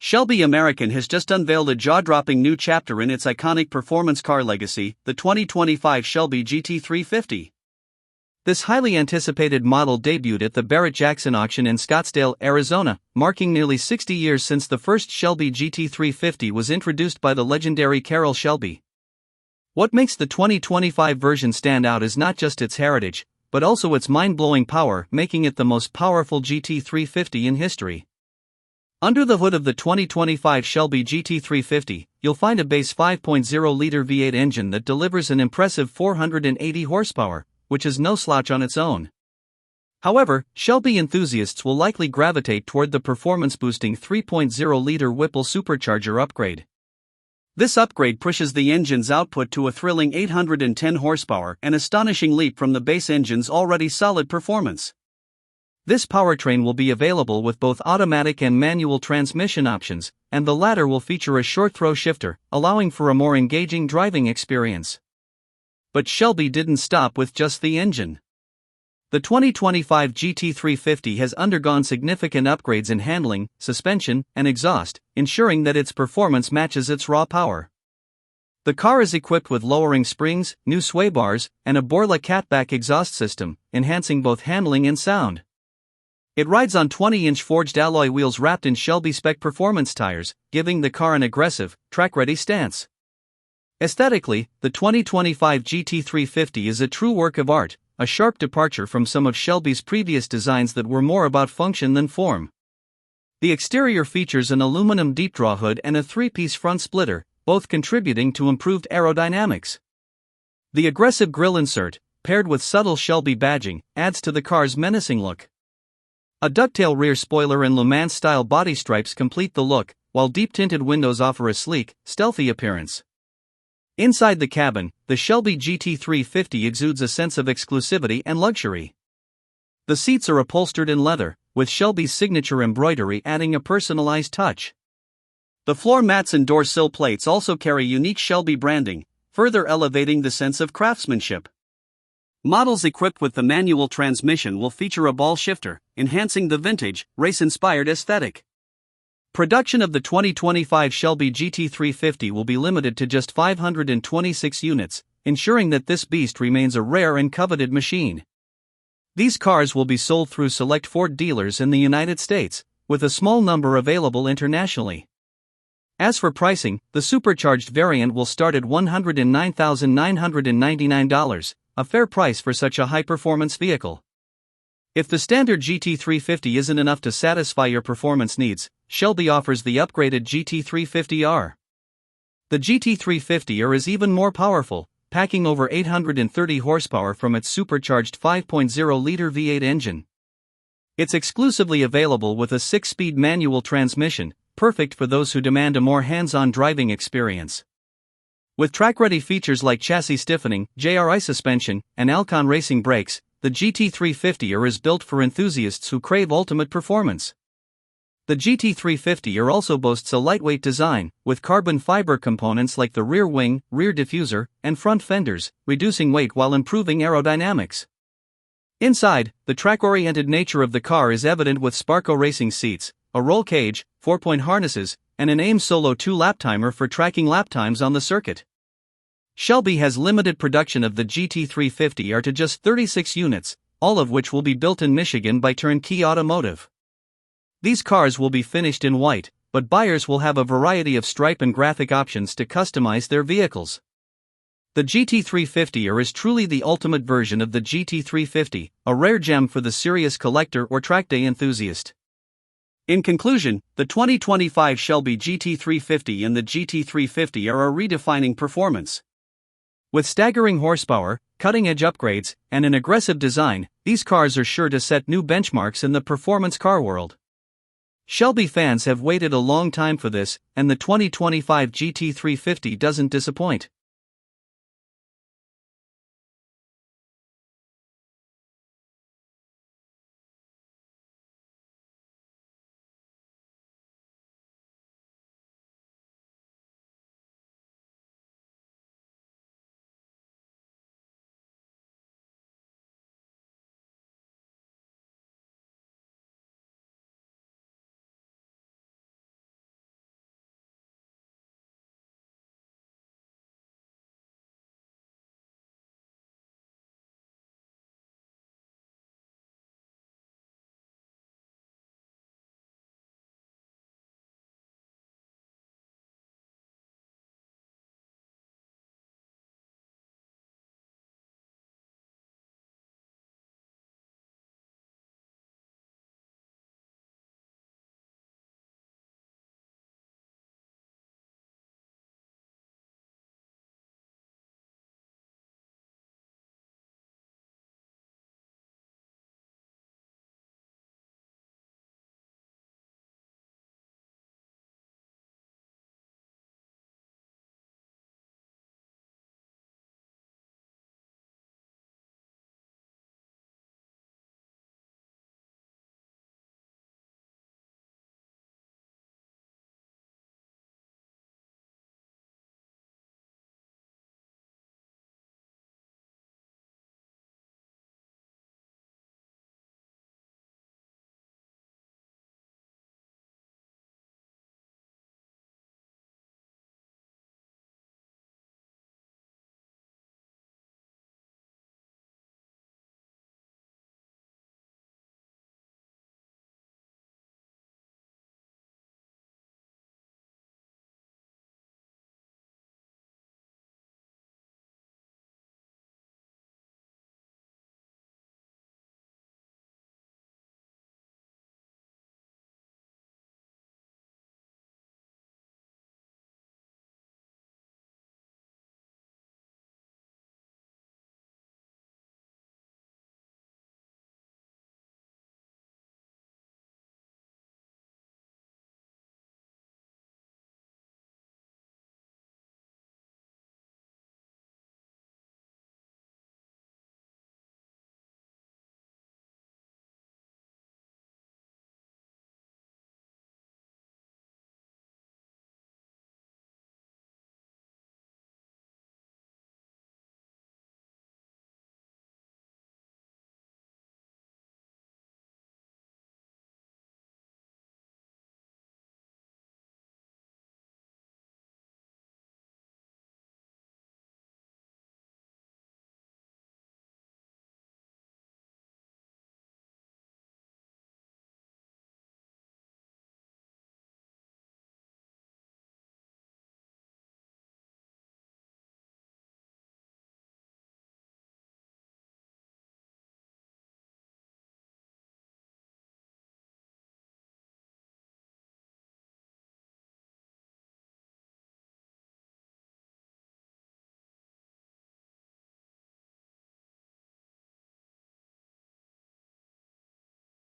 Shelby American has just unveiled a jaw-dropping new chapter in its iconic performance car legacy, the 2025 Shelby GT350. This highly anticipated model debuted at the Barrett-Jackson auction in Scottsdale, Arizona, marking nearly 60 years since the first Shelby GT350 was introduced by the legendary Carroll Shelby. What makes the 2025 version stand out is not just its heritage, but also its mind-blowing power, making it the most powerful GT350 in history. Under the hood of the 2025 Shelby GT350, you'll find a base 5.0-liter V8 engine that delivers an impressive 480 horsepower, which is no slouch on its own. However, Shelby enthusiasts will likely gravitate toward the performance-boosting 3.0-liter Whipple supercharger upgrade. This upgrade pushes the engine's output to a thrilling 810 horsepower, an astonishing leap from the base engine's already solid performance. This powertrain will be available with both automatic and manual transmission options, and the latter will feature a short-throw shifter, allowing for a more engaging driving experience. But Shelby didn't stop with just the engine. The 2025 GT350 has undergone significant upgrades in handling, suspension, and exhaust, ensuring that its performance matches its raw power. The car is equipped with lowering springs, new sway bars, and a Borla catback exhaust system, enhancing both handling and sound. It rides on 20-inch forged alloy wheels wrapped in Shelby spec performance tires, giving the car an aggressive, track-ready stance. Aesthetically, the 2025 GT350 is a true work of art, a sharp departure from some of Shelby's previous designs that were more about function than form. The exterior features an aluminum deep-draw hood and a three-piece front splitter, both contributing to improved aerodynamics. The aggressive grille insert, paired with subtle Shelby badging, adds to the car's menacing look. A ducktail rear spoiler and Le Mans-style body stripes complete the look, while deep-tinted windows offer a sleek, stealthy appearance. Inside the cabin, the Shelby GT350 exudes a sense of exclusivity and luxury. The seats are upholstered in leather, with Shelby's signature embroidery adding a personalized touch. The floor mats and door sill plates also carry unique Shelby branding, further elevating the sense of craftsmanship. Models equipped with the manual transmission will feature a ball shifter, enhancing the vintage, race-inspired aesthetic. Production of the 2025 Shelby GT350 will be limited to just 526 units, ensuring that this beast remains a rare and coveted machine. These cars will be sold through select Ford dealers in the United States, with a small number available internationally. As for pricing, the supercharged variant will start at $109,999, a fair price for such a high-performance vehicle. If the standard GT350 isn't enough to satisfy your performance needs, Shelby offers the upgraded GT350R. The GT350R is even more powerful, packing over 830 horsepower from its supercharged 5.0-liter V8 engine. It's exclusively available with a 6-speed manual transmission, perfect for those who demand a more hands-on driving experience. With track-ready features like chassis stiffening, JRI suspension, and Alcon racing brakes, the GT350R is built for enthusiasts who crave ultimate performance. The GT350R also boasts a lightweight design, with carbon fiber components like the rear wing, rear diffuser, and front fenders, reducing weight while improving aerodynamics. Inside, the track-oriented nature of the car is evident with Sparco racing seats, a roll cage, 4-point harnesses, and an AIM Solo 2 lap timer for tracking lap times on the circuit. Shelby has limited production of the GT350R to just 36 units, all of which will be built in Michigan by Turnkey Automotive. These cars will be finished in white, but buyers will have a variety of stripe and graphic options to customize their vehicles. The GT350R is truly the ultimate version of the GT350, a rare gem for the serious collector or track day enthusiast. In conclusion, the 2025 Shelby GT350 and the GT350R are redefining performance. With staggering horsepower, cutting-edge upgrades, and an aggressive design, these cars are sure to set new benchmarks in the performance car world. Shelby fans have waited a long time for this, and the 2025 GT350 doesn't disappoint.